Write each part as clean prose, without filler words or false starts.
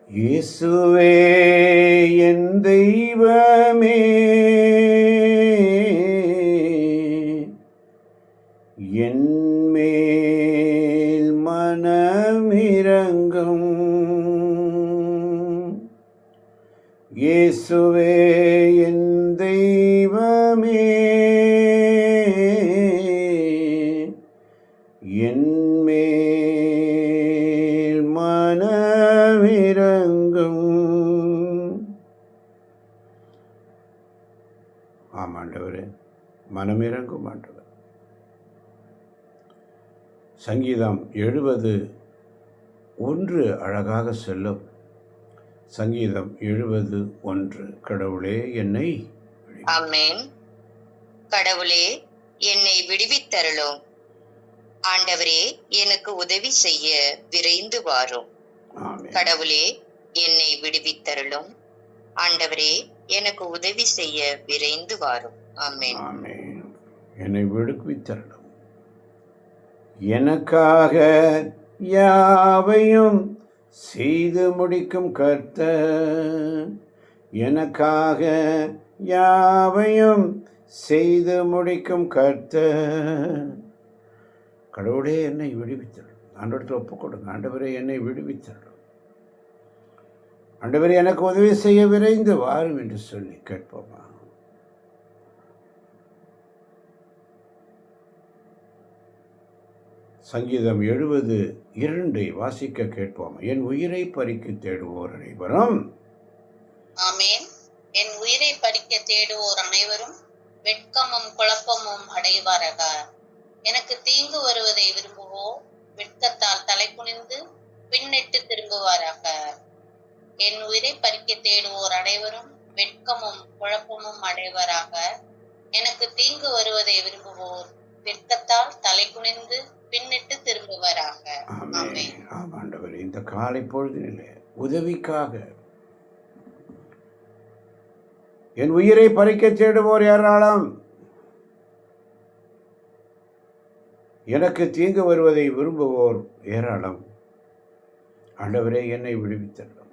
இயேசுவே என் தெய்வமே, என் மேல் மனமிரங்கும். இயேசுவே என் தெய்வமே, என் மேல் மனமிரங்கும். ஆமாண்டவரே, மனமிரங்கும் ஆண்டவர். சங்கீதம் 70:1 அழகாக சொல்லும். சங்கீதம் 70:1. கடவுளே என்னை ஆமென். கடவுளே என்னை விடுவித்தருளும். ஆண்டவரே எனக்கு உதவி செய்ய விரைந்து வாரும். கடவுளே என்னை விடுவித்தருளும். ஆண்டவரே எனக்கு உதவி செய்ய விரைந்து வாரும். ஆமென். ஆமென். என்னை விடுவித்தருளும். எனக்காக யாவையும் செய்து முடிக்கும் கர்த்தர், எனக்காக யாவையும் செய்து முடிக்கும் கர்த்தர். கடவுளே என்னை விடுவித்தருளும். ஆண்டவரத்தை ஒப்புக் கொடுங்க. ஆண்டவரே என்னை விடுவித்தருளும். ஆண்டவரே எனக்கு உதவி செய்ய விரைந்து வாரும் என்று சொல்லி கேட்போமா? சங்கீதம் 70:2 வாசிக்க கேட்போம். என் உயிரை பறிக்க தேடுவோர் அனைவரும். ஆமென். என் உயிரை பறிக்க தேடுவோர் அனைவரும் வெட்கமும் குழப்பமும் அடைவாராக. எனக்கு தீங்கு வருவதை விரும்புவோர் வெட்கத்தால் தலை குனிந்து பின்னிட்டு திரும்புவாராக. என் உயிரை பறிக்க தேடுவோர் அனைவரும் வெட்கமும் குழப்பமும் அடைவாராக. எனக்கு தீங்கு வருவதை விரும்புவோர் வெட்கத்தால் தலை குனிந்து பின்னிட்டு திரும்புவாராக. ஆமாண்டவர், இந்த காலை பொழுதினிலே உதவிக்காக என் உயிரை பறிக்க தேடுவோர் ஏராளம். எனக்கு தீங்கு வருவதை விரும்புவோர் ஏராளம். ஆண்டவரே என்னை விடுவித்தருளும்.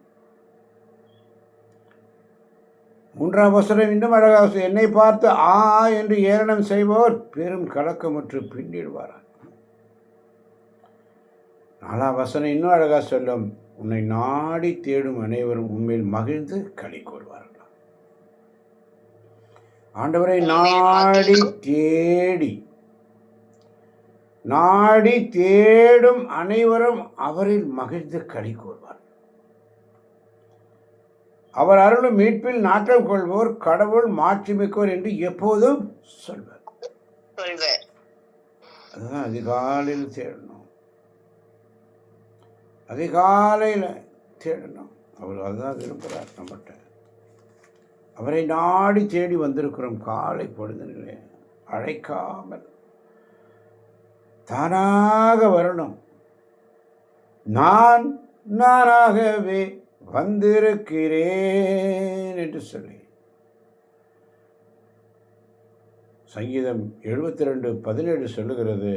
3ஆம் வசனம் இன்னும் அழகாக, என்னை பார்த்து ஆ என்று ஏளனம் செய்வோர் பெரும் கலக்கமுற்று பின்னிடுவார். 4ஆம் வசனம் இன்னும் அழகாக சொல்லும், உன்னை நாடி தேடும் அனைவரும் உண்மையில் மகிழ்ந்து களி கூறுவார்கள். ஆண்டவரை நாடி தேடும் அனைவரும் அவரில் மகிழ்ந்து களி கூறுவார். அவர் அருளும் மீட்பில் நாட்டம் கொள்வோர் கடவுள் மாட்சிமிக்கோர் என்று எப்போதும் சொல்வார். அதுதான் அதிகாலையில் தேடணும். அதிகாலையில் தேடணும். அவர் அதுதான் விரும்புகிறார் நம்மகிட்ட. அவரை நாடி தேடி வந்திருக்கிறோம். காலை பொழுதினிலே அழைக்காமல் தானாக வரணும். நானாகவே வந்திருக்கிறேன் என்று சொல்லி சங்கீதம் 72:17 சொல்லுகிறது,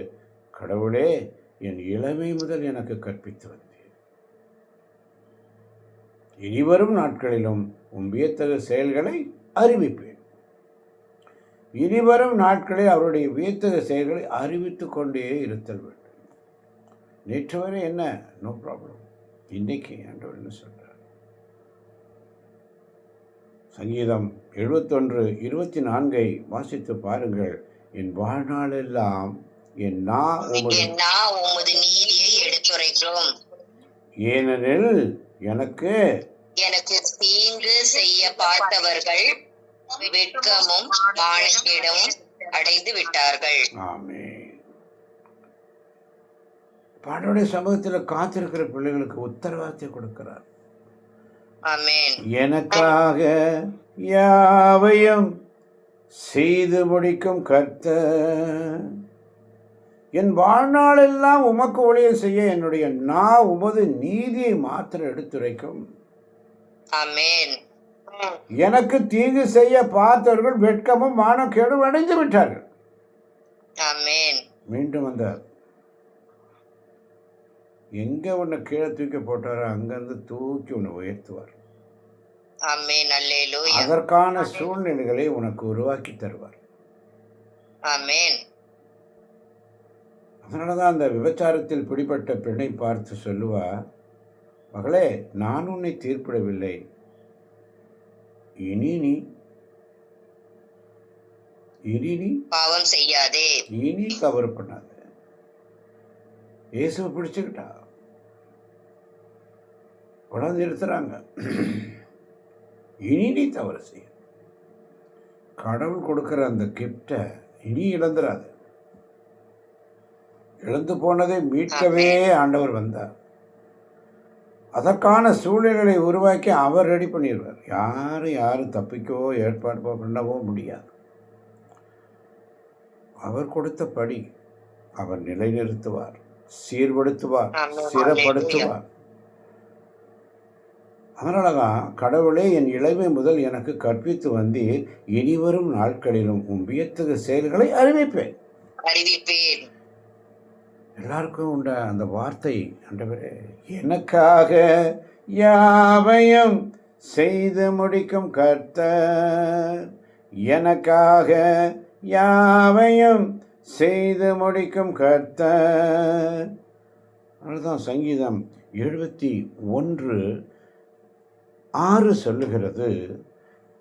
கடவுளே என் இளமை முதல் எனக்கு கற்பித்து வந்தேன். இனிவரும் நாட்களிலும் உன் வியத்தகு செயல்களை அறிவிப்பேன். இனிவரும் நாட்களில் அவருடைய வியத்தகு செயல்களை அறிவித்து கொண்டே இருத்தல் வேண்டும். நேற்று வரை என்ன, நோ ப்ராப்ளம். இன்னைக்கு ஆண்டவர் என்ன சொல்றார்? சங்கீதம் 71:24 வாசித்து பாருங்கள். என் வாழ்நாளெல்லாம் என் நா உமது நீதியை எடுத்துரைக்கும். ஏனெனில் எனக்கு தீங்கு செய்ய பார்த்தவர்கள் வெட்கமும் மானக்கேடும் அடைந்து விட்டார்கள். ஆமென். பாடோடைய சமூகத்தில் காத்திருக்கிற பிள்ளைகளுக்கு உத்தரவாதத்தை கொடுக்கிறார். ஆமென். எனக்காக யாவையும் செய்து முடிக்கும் கர்த்தர், என் வாழ்நாளெல்லாம் உமக்கு ஊழியம் செய்ய என்னுடைய நான் உமது நீதியை மாத்திரம் எடுத்துரைக்கும். ஆமென். எனக்கு தீங்கு செய்ய பார்த்தவர்கள் வெட்கமும் மானக்கேடும் அடைந்து விட்டார்கள். ஆமென். மீண்டும் வந்தார். எங்கே உன்னை கீழே தூக்கி போட்டாரோ அங்கேருந்து தூக்கி உன்னை உயர்த்துவார். ஆமென். அல்லேலூயா. அதற்கான சூழ்நிலைகளை உனக்கு உருவாக்கி தருவார். ஆமென். அதனால தான் அந்த விபச்சாரத்தில் பிடிபட்ட பெண்ணை பார்த்து சொல்லுவா, மகளே, நான் உன்னை தீர்ப்பிடவில்லை, இனி நீ பாவம் செய்யாதே. இனி தவறு பண்ணாத. இயேசுவை பிடிச்சுக்கிட்டா கொண்டாந்து நிறுத்துறாங்க. இனி நீ தவறு செய்ய. கடவுள் கொடுக்கிற அந்த கிஃப்டை இனி இழந்துடாது. இழந்து போனதை மீட்கவே ஆண்டவர் வந்தார். அதற்கான சூழ்நிலைகளை உருவாக்கி அவர் ரெடி பண்ணிடுவார். யாரும் தப்பிக்கவோ ஏற்பாடு பண்ணவோ முடியாது. அவர் கொடுத்த படி அவர் நிலைநிறுத்துவார், சீர்படுத்துவார், சிறப்படுத்துவார். அதனால தான் கடவுளே, என் இளமை முதல் எனக்கு கற்பித்து வந்தீர், இனிவரும் நாட்களிலும் உம் வியத்தகு செயல்களை அறிவிப்பேன். எல்லாருக்கும் உண்ட அந்த வார்த்தை, ஆண்டவரே, எனக்காக யாவையும் செய்து முடிக்கும் கர்த்தர், எனக்காக யாவையும் செய்து முடிக்கும் கர்த்தர். அதுதான் சங்கீதம் 71:6 சொல்லுகிறது,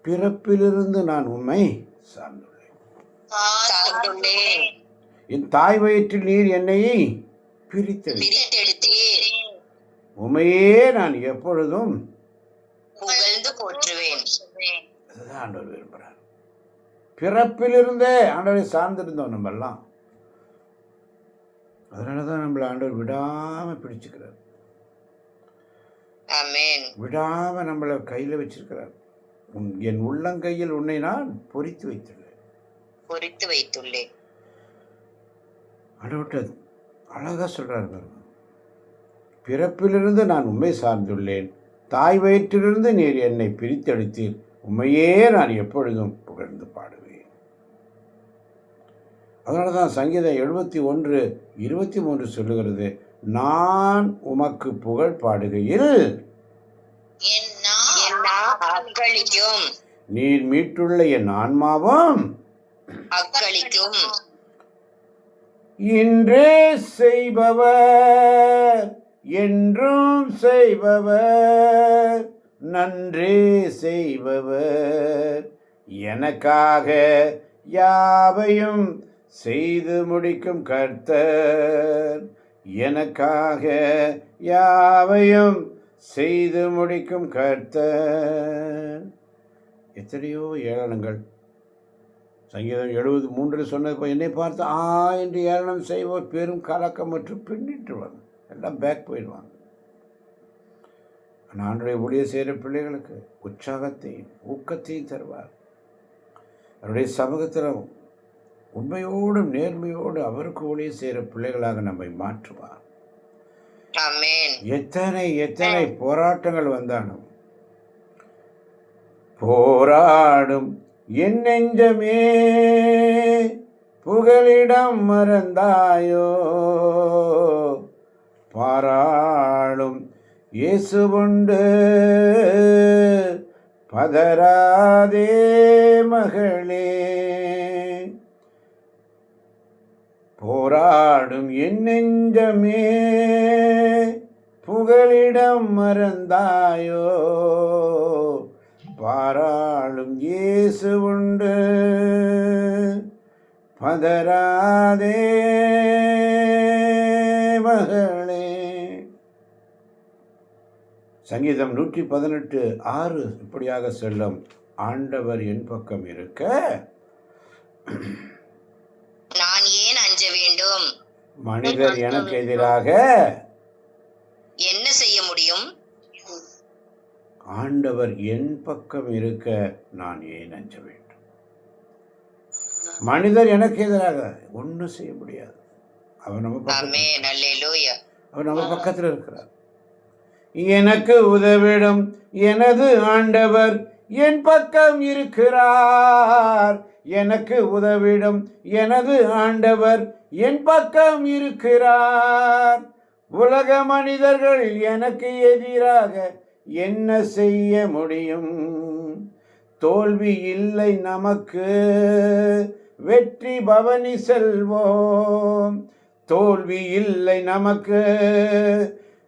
பிறப்பிலிருந்து நான் உம்மை சார்ந்துள்ளேன். என் தாய் வயிற்றில் நீர் என்னை பிரித்தெடுத்தீர், உமையே நான் எப்பொழுதும் புகழ்ந்து போற்றுவேன். அதுதான் ஆண்டவர் விரும்புகிறார். பிறப்பிலிருந்தே ஆண்டவரை சார்ந்திருந்தோம் நம்ம எல்லாம். அதனால தான் நம்மளை ஆண்டவர் விடாமல் பிடிச்சுக்கிறார், விடாமல் நம்மளை கையில் வச்சிருக்கிறார். என் உள்ளங்கையில் உன்னை நான் பொறித்து வைத்துள்ளேன். ஆண்டவர்கிட்ட அழகாக சொல்கிறார், பிறப்பிலிருந்து நான் உம்மை சார்ந்துள்ளேன், தாய் வயிற்றிலிருந்து நீர் என்னை பிரித்தெடுத்தீர், உம்மையே நான் எப்பொழுதும் புகழ்ந்து பாடுவேன். அதனால தான் சங்கீதம் 71:23 சொல்லுகிறது, நான் உமக்கு புகழ் பாடுகையில் நீர் மீட்டுள்ள என் ஆன்மாவும் அக்களிக்கும். இன்றே செய்பவர் என்றும் செய்பவர், நன்றே செய்பவர், எனக்காக யாவையும் செய்து முடிக்கும் கர்த்தர், எனக்காக யாவையும் செய்து முடிக்கும் கர்த்தர். எத்தனையோ ஏளனங்கள் சங்கீதம் 73 சொன்னது, என்னை பார்த்து என்று ஏளனம் செய்வோர் பெரும் கலக்கம் மற்றும் பின்னிட்டுருவாங்க, எல்லாம் பேக் போயிடுவாங்க. ஆனால் ஆண்டவரை ஊழிய செய்கிற பிள்ளைகளுக்கு உற்சாகத்தையும் ஊக்கத்தையும் தருவார். அவருடைய சமூகத்தில் உண்மையோடும் நேர்மையோடு அவருக்கு ஊழிய செய்கிற பிள்ளைகளாக நம்மை மாற்றுவார். எத்தனை போராட்டங்கள் வந்தாலும், போராடும் என் நெஞ்சமே புகலிடம் மறந்தாயோ, பாராளும் இயேசுவுண்டு பதராதே மகளே, போராடும் என் நெஞ்சமே புகலிடம் மறந்தாயோ, பாராளும் இயேசு உண்டு பதராதே மகளே. சங்கீதம் 118:6 இப்படியாக சொல்லும், ஆண்டவர் என் பக்கம் இருக்க நான் ஏன் அஞ்ச வேண்டும், மனிதர் எனக்கு எதிராக என்ன செய்ய முடியும், ஆண்டவர் என் பக்கம் இருக்க நான் ஏன் அஞ்ச வேண்டும். மனிதர் எனக்கு எதிராக ஒன்றும் செய்ய முடியாது. அவர் நம்ம பக்கத்தில் இருக்கிறார். எனக்கு உதவிடும் எனது ஆண்டவர் என் பக்கம் இருக்கிறார், எனக்கு உதவிடும் எனது ஆண்டவர் என் பக்கம் இருக்கிறார், உலக மனிதர்கள் எனக்கு எதிராக என்ன செய்ய முடியும்? தோல்வி இல்லை நமக்கு, வெற்றி பவனி செல்வோம். தோல்வி இல்லை நமக்கு,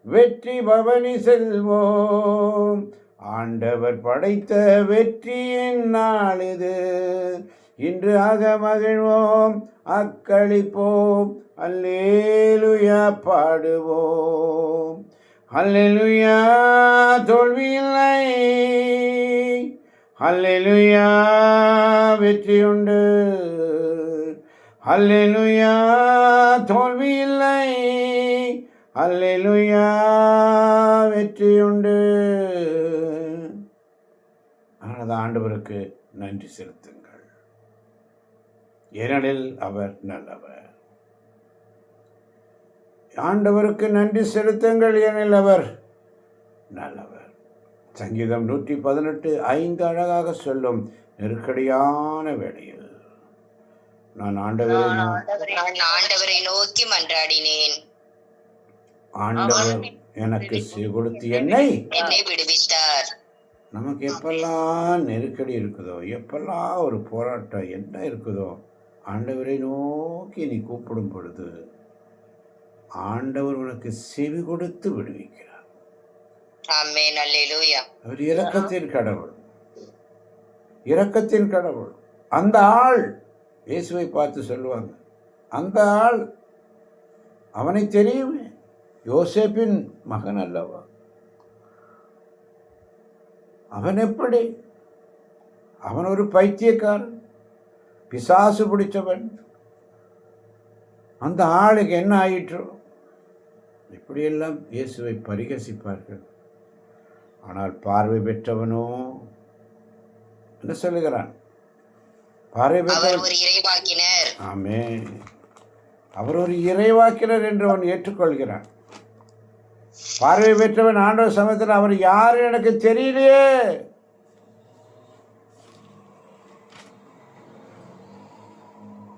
வெற்றி பவனி செல்வோம். ஆண்டவர் படைத்த வெற்றியின் நாள் இது. இன்று மகிழ்வோம், அக்களிப்போம், அல்லேலூயா பாடுவோம். அல்லேலூயா, தோல்வி இல்லை. அல்லேலூயா, வெற்றி உண்டு. அல்லேலூயா, தோல்வி இல்லை. அல்லேலூயா, வெற்றி உண்டு. அதனால் ஆண்டவருக்கு நன்றி செலுத்துங்கள், ஏனெனில் அவர் நல்லவர். ஆண்டவருக்கு நன்றி செலுத்துங்கள், ஏனெனில் அவர் நல்லவர். சங்கீதம் 118:5 அழகாக சொல்லும், நெருக்கடியான வேளையில் நான் ஆண்டவரை நோக்கி மன்றாடினேன். ஆண்டவர் எனக்கு கொடுத்து என்னை விடுவித்தார். நமக்கு எப்பெல்லாம் நெருக்கடி இருக்குதோ, எப்பெல்லாம் ஒரு போராட்டம் என்ன இருக்குதோ, ஆண்டவரை நோக்கி நீ கூப்பிடும் பொழுது ஆண்டவர் உனக்கு செவி கொடுத்து விடுவிக்கிறார். ஆமென், அல்லேலூயா. அவர் இரக்கத்தின் கடவுள், இரக்கத்தின் கடவுள். அந்த ஆள் இயேசுவை பார்த்து சொல்லுவாங்க, அந்த ஆள் அவனை தெரியுமே, யோசேப்பின் மகன் அல்லவா? அவன் எப்படி? அவன் ஒரு பைத்தியக்காரன், பிசாசு பிடிச்சவன். அந்த ஆளுக்கு என்ன ஆயிற்று? இப்படியெல்லாம் இயேசுவை பரிகசிப்பார்கள். ஆனால் பார்வை பெற்றவனோ என்ன சொல்லுகிறான்? பார்வை பெற்றவர் ஆமே, அவர் ஒரு இறைவாக்கினர் என்று அவன் ஏற்றுக்கொள்கிறான். பார்வை பெற்றவன் ஆண்டவர் சமயத்தில் அவர் யாரு எனக்கு தெரியலையே,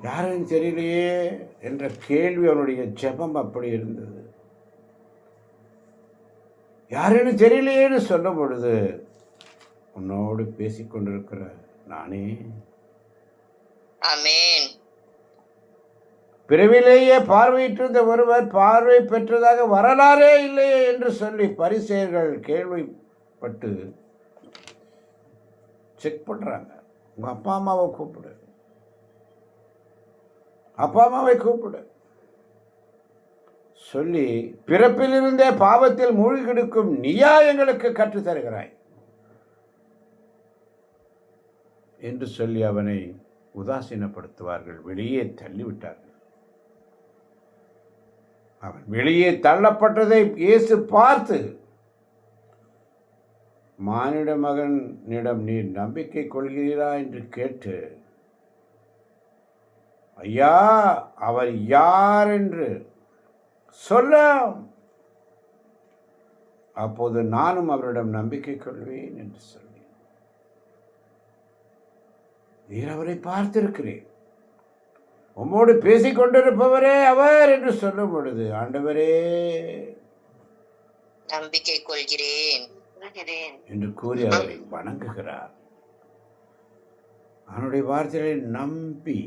யாருன்னு தெரியலையே என்ற கேள்வி அவனுடைய ஜெபம் அப்படி இருந்தது. யாருன்னு தெரியலையேன்னு சொல்லும் பொழுது, உன்னோடு பேசிக்கொண்டிருக்கிற நானே. ஆமென். பிறவிலேயே பார்வையிட்டிருந்த ஒருவர் பார்வை பெற்றதாக வரலாறே இல்லையே என்று சொல்லி பரிசேயர்கள் கேள்விப்பட்டு செக் பண்றாங்க. உங்க அப்பா அம்மாவை கூப்பிடு, அப்பா அம்மாவை கூப்பிடு சொல்லி, பிறப்பிலிருந்தே பாவத்தில் மூழ்கி கிடக்கும் நீயா எங்களுக்கு கற்றுத் தருகிறாய் என்று சொல்லி அவனை உதாசீனப்படுத்துவார்கள், வெளியே தள்ளிவிட்டார்கள். அவன் வெளியே தள்ளப்பட்டதை இயேசு பார்த்து, மானிட மகனிடம் நீர் நம்பிக்கை கொள்கிறீரா என்று கேட்டு, ஐயா அவர் யார் என்று சொல்ல, அப்போது நானும் அவரிடம் நம்பிக்கை கொள்வேன் என்று சொல்லி, நீர் அவரை பார்த்திருக்கிறேன், உம்மோடு பேசிக் கொண்டிருப்பவரே அவர் என்று சொல்லும் பொழுது, ஆண்டவரே நம்பிக்கை கொள்கிறேன் என்று கூறி அவரை வணங்குகிறார். அவனுடைய வார்த்தைகளை நம்பி,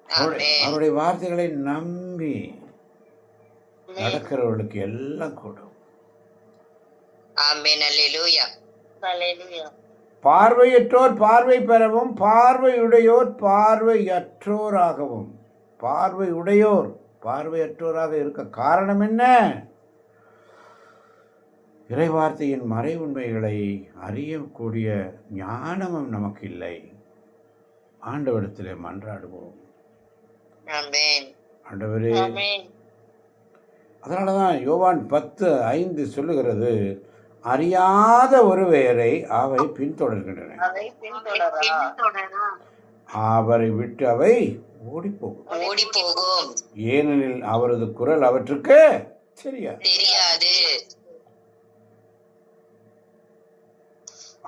அவருடைய வார்த்தைகளை நம்பி நடக்கிறவர்களுக்கு எல்லாம் கூடும். ஆமென், அல்லேலூயா. பார்வையற்றோர் பார்வை பெறவும், பார்வையுடையோர் பார்வையற்றோராகவும். பார்வையுடையோர் பார்வையற்றோராக இருக்க காரணம் என்ன? இறைவார்த்தையின் மறை உண்மைகளை அறியக்கூடிய ஞானமும் நமக்கு இல்லை. ஆண்டவரிடத்திலே மன்றாடுவோம். ஆண்டவரே, அதனாலதான் யோவான் 10:5 சொல்லுகிறது, அறியாத ஒருவரை அவை பின்தொடர்கின்றன, அவரை விட்டு அவை ஓடிப்போகும், ஏனெனில் அவரது குரல் அவற்றுக்கு தெரியாது.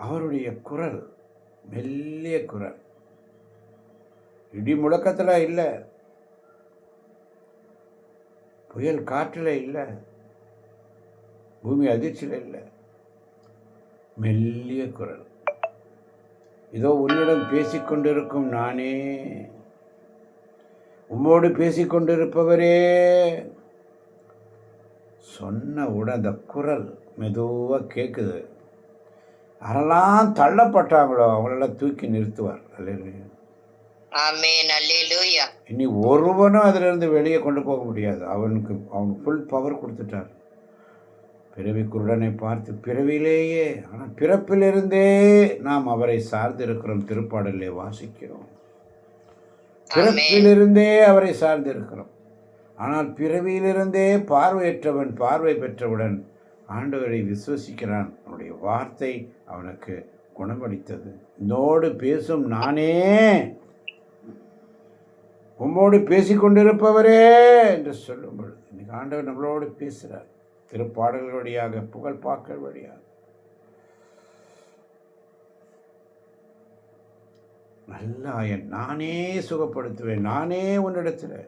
அவருடைய குரல் மெல்லிய குரல், இடி முழக்கத்தில் இல்லை, புயல் காற்றில் இல்லை, பூமி அதிர்ச்சியில் இல்லை, மெல்லிய குரல். இதோ உன்னிடம் பேசிக்கொண்டிருக்கும் நானே, உம்மோடு பேசிக்கொண்டிருப்பவரே. சொன்ன உடன் அந்த குரல் மெதுவாக கேட்குது. யாரெல்லாம் தள்ளப்பட்டாங்களோ அவங்களெல்லாம் தூக்கி நிறுத்துவார். அல்லேலூயா. ஆமென். அல்லேலூயா. இனி ஒருவனும் அதிலிருந்து வெளியே கொண்டு போக முடியாது. அவனுக்கு ஃபுல் பவர் கொடுத்துட்டார். பிறவி குருடனை பார்த்து பிறவிலேயே, ஆனால் பிறப்பிலிருந்தே நாம் அவரை சார்ந்து இருக்கிறோம். திருப்பாடலே வாசிக்கிறோம். பிறப்பிலிருந்தே அவரை சார்ந்து இருக்கிறோம். ஆனால் பிறவியிலிருந்தே பார்வையற்றவன் பார்வை பெற்றவுடன் ஆண்டவரை விசுவசிக்கிறான். அவனுடைய வார்த்தை அவனுக்கு குணமளித்தது. என்னோடு பேசும் நானே, உம்மோடு பேசிக்கொண்டிருப்பவரே என்று சொல்லும் பொழுது இன்னைக்கு ஆண்டவர் நம்மளோடு பேசுகிறார். திருப்பாடல்கள் வழியாக, புகழ்பாக்கள் வழியாக. நல்ல ஆயன், நானே சுகப்படுத்துவேன், நானே உன்னிடத்தில்.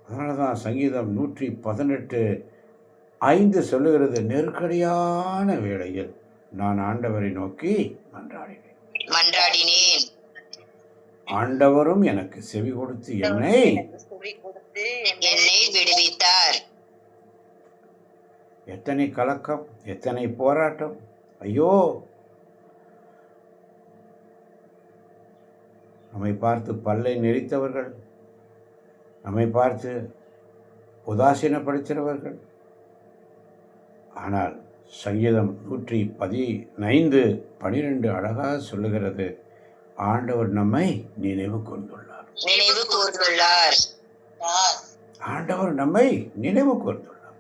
அதனால தான் சங்கீதம் 118:5 சொல்லுகிறது, நெருக்கடியான வேளையில் நான் ஆண்டவரை நோக்கி மன்றாடினேன். ஆண்டவரும் எனக்கு செவி கொடுத்து என்னை விடுவித்தார். எத்தனை கலக்கம், எத்தனை போராட்டம். ஐயோ, நம்மை பார்த்து பல்லை நெரித்தவர்கள், நம்மை பார்த்து உதாசீனப்படுத்தினவர்கள். ஆனால் சங்கீதம் 115:12 அழகாக சொல்லுகிறது, ஆண்டவர் நம்மை நினைவு கூர்ந்துள்ளார். ஆண்டவர் நம்மை நினைவு கூர்ந்துள்ளார்.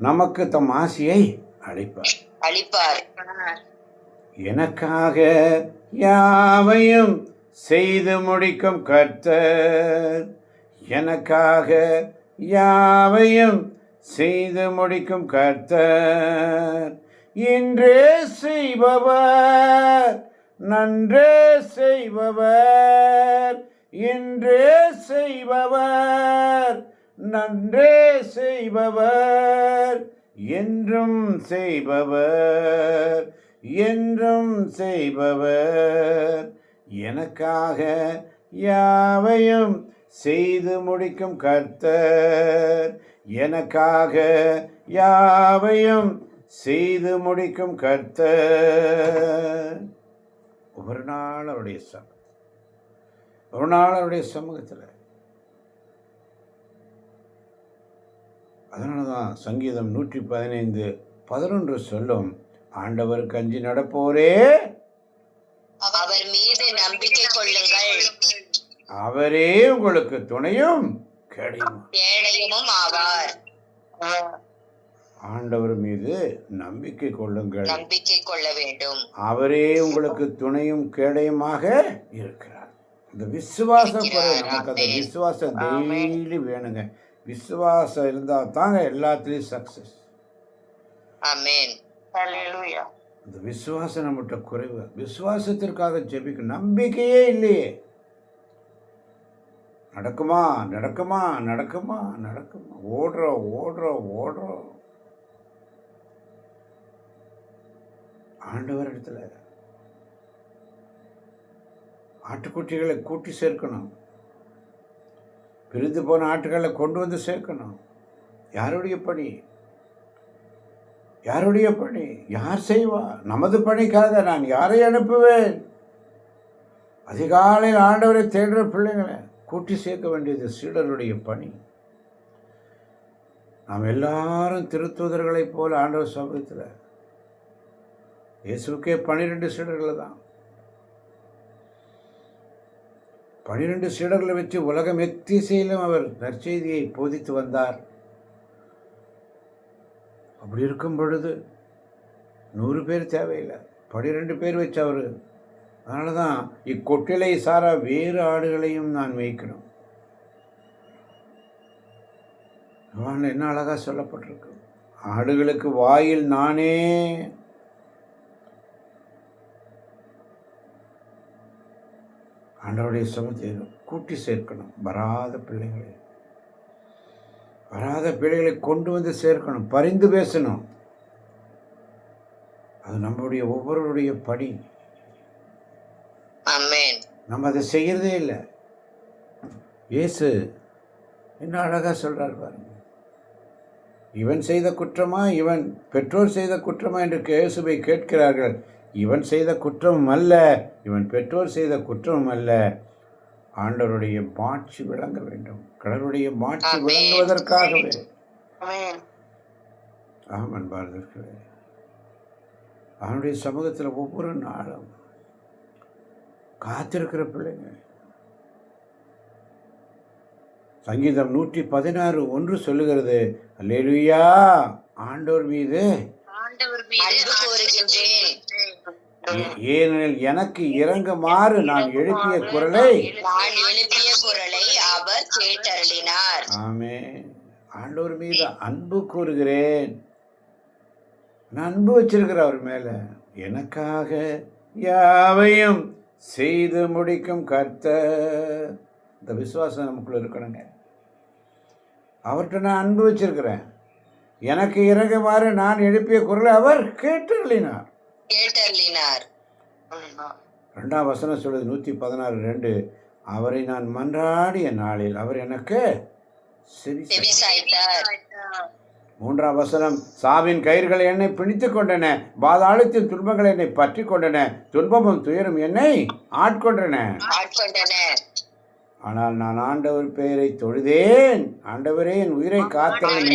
நமக்கு தம் ஆசியை அளிப்பார். எனக்காக யாவையும் செய்து முடிக்கும் கர்த்தர், எனக்காக யாவையும் செய்து முடிக்கும் கர்த்தர், இன்றே செய்பவர், நன்றே செய்பவர், இன்றே செய்பவர், நன்றே செய்பவர், என்றும் செய்பவர், என்றும் செய்பவர், எனக்காக யாவையும் செய்து முடிக்கும் கர்த்தர், எனக்காக யாவையும் செய்து முடிக்கும் கர்த்தர். ஒரு நாள் அவருடைய சமூகத்தில். அதனால தான் சங்கீதம் 115:11 சொல்லும், ஆண்டவருக்கு அஞ்சி நடப்போரே அவர் மீது நம்பிக்கை கொள்ளுங்கள், அவரே உங்களுக்கு துணையும் கேடயமும் ஆவார். ஆண்டவர் மீது நம்பிக்கை கொள்ளுங்கள், நம்பிக்கை கொள்ள வேண்டும். அவரே உங்களுக்கு துணையும் கேடயமாக இருக்கிறார். இந்த விசுவாசம் நமக்கு அந்த விசுவாசம் டெய்லி வேணுங்க. விசுவாசம் இருந்தால் தாங்க எல்லாத்துலேயும் சக்சஸ். ஆமென். ஹல்லேலூயா. இந்த விசுவாசம் நம்மகிட்ட குறைவு. விசுவாசத்திற்காக ஜெபிக்க நம்பிக்கையே இல்லையே. நடக்குமா நடக்குமா நடக்குமா நடக்குமா, ஓடுறோம். ஆண்டவர் இடத்துல ஆட்டுக்குட்டிகளை கூட்டி சேர்க்கணும். பிரிந்து போன ஆட்டுகளை கொண்டு வந்து சேர்க்கணும். யாருடைய பணி? யாருடைய பணி? யார் செய்வா? நமது பணிக்காக நான் யாரை அனுப்புவேன்? அதிகாலையில் ஆண்டவரை தேடுற பிள்ளைங்களை கூட்டி சேர்க்க வேண்டியது சீடருடைய பணி. நாம் எல்லாரும் திருத்தூதர்களைப் போல ஆண்டவர் சமூகத்தில், இயேசுக்கே 12 சீடர்கள் தான். 12 சீடர்களை வச்சு உலகம் எத்திசையிலும் அவர் நற்செய்தியை போதித்து வந்தார். அப்படி இருக்கும் பொழுது 100 பேர் தேவையில்லை, 12 பேர் வச்சு அவர். அதனால தான் இக்கொட்டிலை சாரா வேறு ஆடுகளையும் நான் மேய்க்கணும். என்ன அழகாக சொல்லப்பட்டிருக்கு, ஆடுகளுக்கு வாயில் நானே. ஆண்டவருடைய சமத்தை கூட்டி சேர்க்கணும். வராத பிள்ளைகளை கொண்டு வந்து சேர்க்கணும். பரிந்து பேசணும். அது நம்மளுடைய ஒவ்வொருடைய பணி. ஆமென். நம்ம அதை செய்யறதே இல்லை. இயேசு என்ன அழகா சொல்றார் பாருங்க. இவன் செய்த குற்றமா, இவன் பெற்றோர் செய்த குற்றமா என்று இயேசுவை கேட்கிறார்கள். இவன் செய்த குற்றமும் அல்ல, இவன் பெற்றோர் செய்த குற்றமும் அல்ல. ஆண்டவருடைய மாட்சி விளங்க வேண்டும். கடவுளுடைய மாட்சி விளங்குவதற்காகவே. ஆமன் பாரதர்களே, அவனுடைய சமூகத்தில் ஒவ்வொரு நாளும் காத்திருக்கிற பிள்ளைங்க. சங்கீதம் 116:1 சொல்லுகிறது, அல்லேலூயா, ஆண்டவர் மீது அன்பு கூறுகின்றேன். ஏனெனில் எனக்கு இரங்குமாறு நான் எழுப்பிய குரலை அவர் கேட்டருளினார். ஆமென். ஆண்டவர் மீது அன்பு கூறுகிறேன். நான் அன்பு வச்சிருக்கிறேன் அவர் மேல. எனக்காக யாவையும் செய்து முடிக்கும் கர்த்தர். இந்த விசுவாசம் நமக்குள்ள இருக்கணுங்க. அவர்கிட்ட நான் அன்பு வச்சிருக்கிறேன். எனக்கு இறங்குமாறு நான் எழுப்பிய குரலை அவர் கேட்டருளினார். 2ஆம் வசனம் சொல்லுது 116:2, அவரை நான் மன்றாடிய நாளில் அவர் எனக்கு செவிசாய்த்தார். 3ஆம் வசனம், சாவின் கயிறுகளை என்னை பிணித்துக் கொண்டன, பாதாளத்தின் துன்பங்கள் என்னை பற்றி கொண்டன, துன்பமும் துயரும் என்னை ஆட்கொண்டன. ஆனால் நான் ஆண்டவர் பெயரை தொழுதேன். ஆண்டவரே, என் உயிரை காத்தருளும்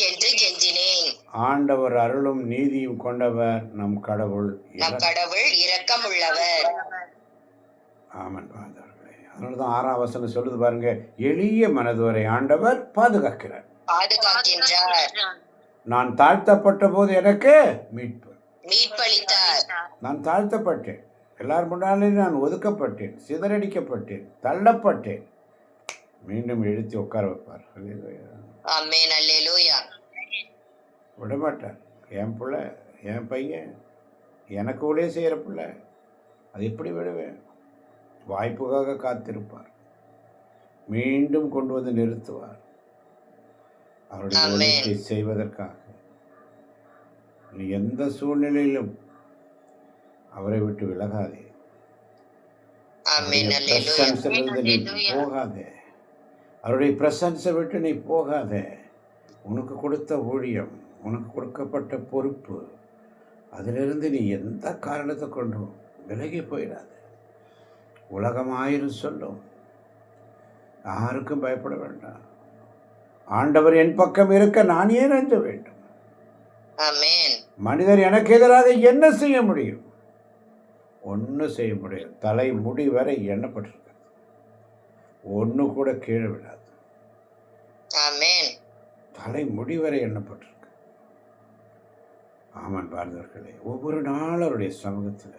என்று கெஞ்சினேன். ஆண்டவர் அருளும் நீதியும் கொண்டவர் நம் கடவுள் இரக்கமுள்ளவர். ஆமன் பாதர்களே. அதனாலதான் 6ஆம் வசனம் சொல்லுது பாருங்க, எளிய மனதுவரை ஆண்டவர் பாதுகாக்கிறார். நான் தாழ்த்தப்பட்ட போது எனக்கு மீட்பளித்தார். நான் தாழ்த்தப்பட்டேன். எல்லார் முன்னாலும் நான் ஒதுக்கப்பட்டேன், சிதறடிக்கப்பட்டேன், தள்ளப்பட்டேன். மீண்டும் எழுத்தி உட்கார வைப்பார். விடமாட்டார். என் பிள்ளை, என் பையன், எனக்கு உடைய செய்கிற பிள்ளை, அது எப்படி விடுவேன்? வாய்ப்புக்காக காத்திருப்பார். மீண்டும் கொண்டு வந்து நிறுத்துவார். அவருடைய உழைப்பை செய்வதற்காக. நீ எந்த சூழ்நிலையிலும் அவரை விட்டு விலகாதே. நீ போகாதே. அவருடைய பிரசன்ஸை விட்டு நீ போகாதே. உனக்கு கொடுத்த ஊழியம், உனக்கு கொடுக்கப்பட்ட பொறுப்பு, அதிலிருந்து நீ எந்த காரணத்தை கொண்டும் விலகி போயிடாது. உலகம் 1000 சொல்லும், யாருக்கும் பயப்பட வேண்டாம். ஆண்டவர் என் பக்கம் இருக்க நான் ஏன் அஞ்ச வேண்டும்? மனிதர் எனக்கு எதிராக என்ன செய்ய முடியும்? ஒன்றும் செய்ய முடியாது. தலை முடி வரை எண்ணப்பட்டிருக்கிறது. ஒன்று கூட கீழே விடாது. தலை முடி வரை எண்ணப்பட்டிருக்கு. ஆமன் பாரதர்களே, ஒவ்வொரு நாளும் அவருடைய சமூகத்தில்.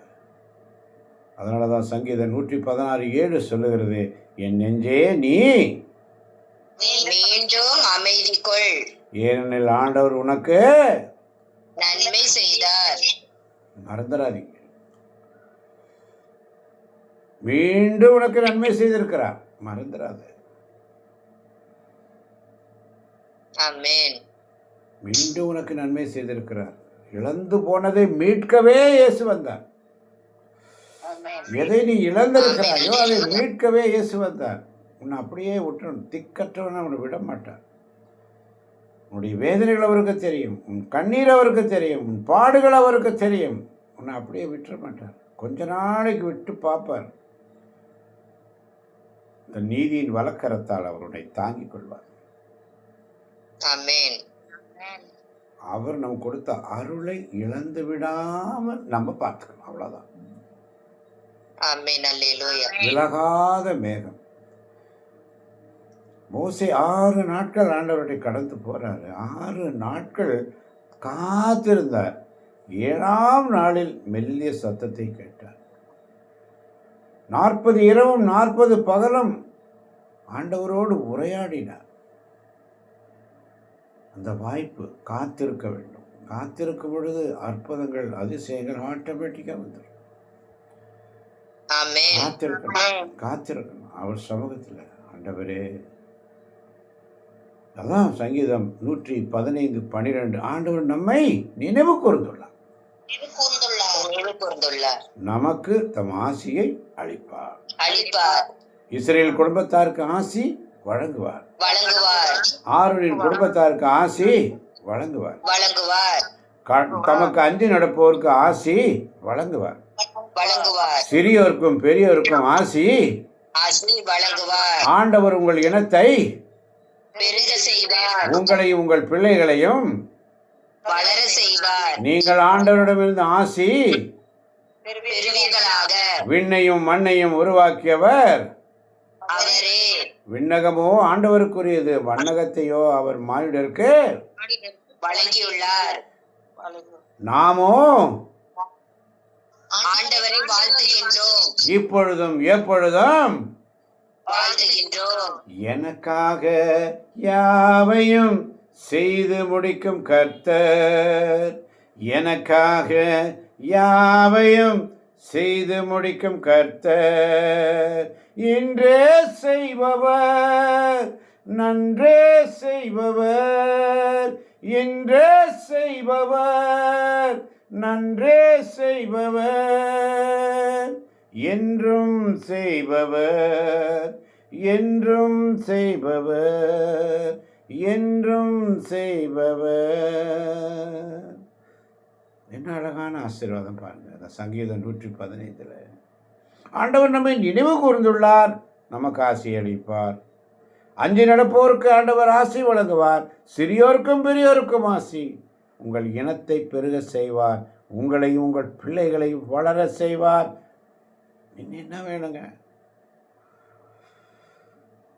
அதனால தான் சங்கீதம் 116:7 சொல்லுகிறது, என் நெஞ்சே நீ மீண்டும் அமைதி கொள், ஏனெனில் ஆண்டவர் உனக்கு நன்மை செய்தார். மறந்துடாதீங்க, மீண்டும் உனக்கு நன்மை செய்திருக்கிறார். மறந்துடாத. மீண்டும் உனக்கு நன்மை செய்திருக்கிறார். இழந்து போனதை மீட்கவே இயேசு வந்தார். எதை நீ இழந்திருக்கிறாயோ அதை மீட்கவே இயேசு வந்தார். உன்னை அப்படியே விட்டுறணும். திக்கற்றவனை அவனை விட மாட்டார். உன்னுடைய வேதனைகள் அவருக்கு தெரியும், உன் கண்ணீர் அவருக்கு தெரியும், உன் பாடுகள் அவருக்கு தெரியும். உன்னை அப்படியே விட்டுற மாட்டார். கொஞ்ச நாளைக்கு விட்டு பார்ப்பார். இந்த நீதியின் வலக்கரத்தால் அவருடைய தாங்கிக் கொள்வார். அவர் நம்ம கொடுத்த அருளை இழந்து விடாமல் நம்ம பார்த்துக்கணும். அவ்வளவுதான். விலகாத மேகம். மோசே 6 நாட்கள் ஆண்டவருடைய கடந்து போறாரு. 6 நாட்கள் காத்திருந்தார். 7ஆம் நாளில் மெல்லிய சத்தத்தை கேட்டார். 40 இரவும் 40 பகலும் ஆண்டவரோடு உரையாடினார். அந்த வாய்ப்பு காத்திருக்க வேண்டும். காத்திருக்கும் பொழுது அற்புதங்கள், அதிசயங்கள் ஆட்டோமேட்டிக்காக வந்துடும். ஆமென். காத்திருக்கணும் அவர் சமூகத்தில். ஆண்டவரே, அதான் சங்கீதம் 115:12 ஆண்டவர் நம்மை நினைவு கூர்ந்துள்ளார், நமக்கு தம் ஆசியை அளிப்பார். இஸ்ரேல் குடும்பத்தாருக்கு ஆசி வழங்குவார், ஆரோனின் குடும்பத்தாருக்கு ஆசி வழங்குவார், தமக்கு அஞ்சி நடப்போருக்கு ஆசி வழங்குவார், சிறியோருக்கும் பெரியோருக்கும் ஆசி ஆண்டவர் உங்கள் இனத்தை உங்களையும் உங்கள் பிள்ளைகளையும் வளர செய்வார். நீங்கள் ஆண்டவரிடமிருந்து ஆசி விண்ணையும் மண்ணையும் உருவாக்கியவர் அவரே. விண்ணகமோ ஆண்டவருக்குரியது, மண்ணகத்தையோ அவர் மானிடருக்கு வழங்கியுள்ளார். நாமோ ஆண்டவரை வாழ்த்துகின்றோம், இப்பொழுதும் எப்பொழுதும் வாழ்த்துகின்றோம். எனக்காக யாவையும் செய்து முடிக்கும் கர்த்தர், எனக்காக யாவையும் செய்து முடிக்கும் கர்த்தர், இன்றே செய்பவர் நன்றே செய்பவர், இன்றே செய்பவர் நன்றே செய்பவர், என்றும் செய்பவர், என்றும் செய்பவர், என்றும் செய்பவர். என்ன அழகான ஆசீர்வாதம் பாருங்க. அந்த சங்கீதம் 115 ஆண்டவர் நம்மை நினைவு கூர்ந்துள்ளார், நமக்கு ஆசி அளிப்பார். அஞ்சி நடப்போருக்கு ஆண்டவர் ஆசி வழங்குவார், சிறியோருக்கும் பெரியோருக்கும் ஆசி. உங்கள் இனத்தை பெருக செய்வார், உங்களையும் உங்கள் பிள்ளைகளையும் வளர செய்வார். என்ன வேணுங்க?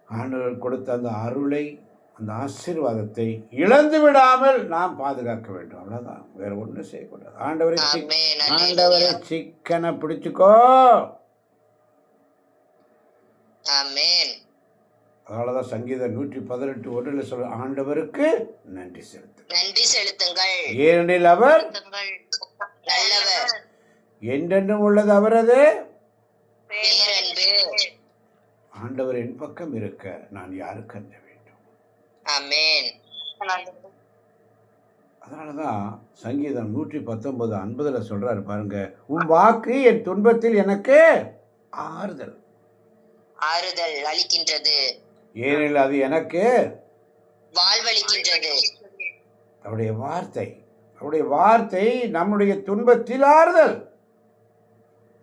ஆண்டவர் கொடுத்த அந்த அருளை, அந்த ஆசீர்வாதத்தை இழந்து விடாமல் நாம் பாதுகாக்க வேண்டும். அவ்வளவுதான், வேற ஒன்றும் செய்யக்கூடாது. ஆண்டவரை சிக்கன பிடிச்சுக்கோ. அதனாலதான் சங்கீதம் 118:1 சொல்ல, ஆண்டவருக்கு நன்றி செலுத்துங்கள், ஏனெனில் அவர் நல்லவர், என்றென்றும் உள்ளது அவரது பேரன்பு. ஆண்டவர் என் பக்கம் இருக்க நான் யாருக்கு அஞ்ச வேண்டும்? ஆமென். அதனாலதான் சங்கீதம் 119:50 சொல்றாரு பாருங்க, உன் வாக்கு என் துன்பத்தில் எனக்கு ஆறுதல் அளிக்கின்றது, ஏனெனில் அது எனக்கு வாழ்வளிக்கின்றது. அவருடைய வார்த்தை நம்முடைய துன்பத்தில் ஆறுதல்.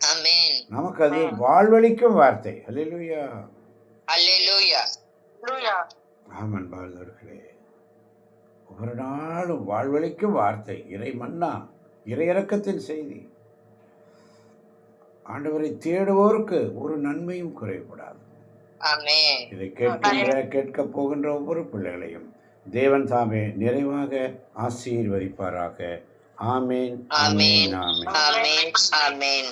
ஆமென். நமக்கு அது வாழ்வளிக்கும் வார்த்தை. அல்லேலூயா, அல்லேலூயா. ஆமென். வாழ்ந்தவர்களே, ஒவ்வொரு நாளும் வாழ்வளிக்கும் வார்த்தை, இறை மன்னா, இறை இரக்கத்தின் செய்தி. ஆண்டவரை தேடுவோருக்கு ஒரு நன்மையும் குறைபடாது. ஆமென். இதை கேட்க போகின்ற ஒவ்வொரு பிள்ளைகளையும் தேவன் தாமே நிறைவாக ஆசீர்வதிப்பாராக. ஆமேன், ஆமேன், ஆமேன், ஆமென், ஆமென்.